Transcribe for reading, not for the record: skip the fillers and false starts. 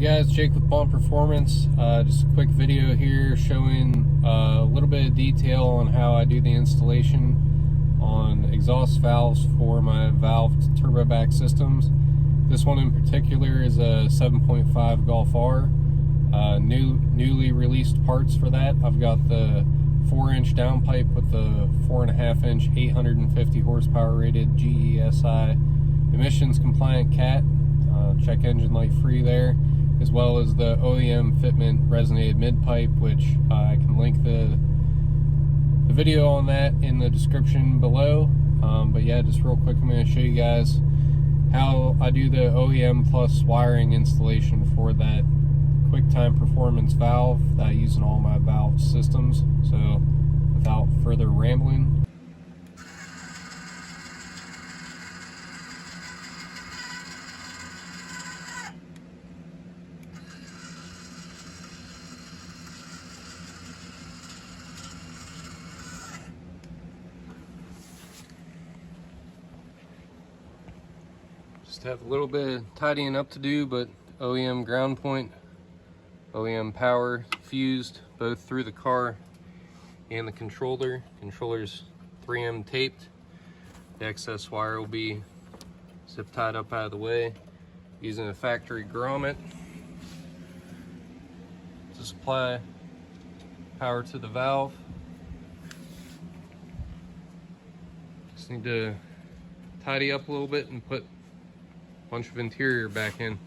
Hey guys, Jake with Bond Performance. Just a quick video here showing a little bit of detail on how I do the installation on exhaust valves for my valved turboback systems. This one in particular is a 7.5 Golf R. Newly released parts for that. I've got the 4-inch downpipe with the 4.5-inch 850 horsepower rated GESI emissions compliant cat. Check engine light free there, as well as the OEM Fitment resonated midpipe, which I can link the video on that in the description below. But yeah, just real quick, I'm going to show you guys how I do the OEM plus wiring installation for that QuickTime performance valve that I use in all my valve systems. So without further rambling, just have a little bit of tidying up to do, but OEM ground point, OEM power fused both through the car and the controller. Controller's 3M taped. The excess wire will be zip tied up out of the way using a factory grommet to supply power to the valve. Just need to tidy up a little bit and put bunch of interior back in.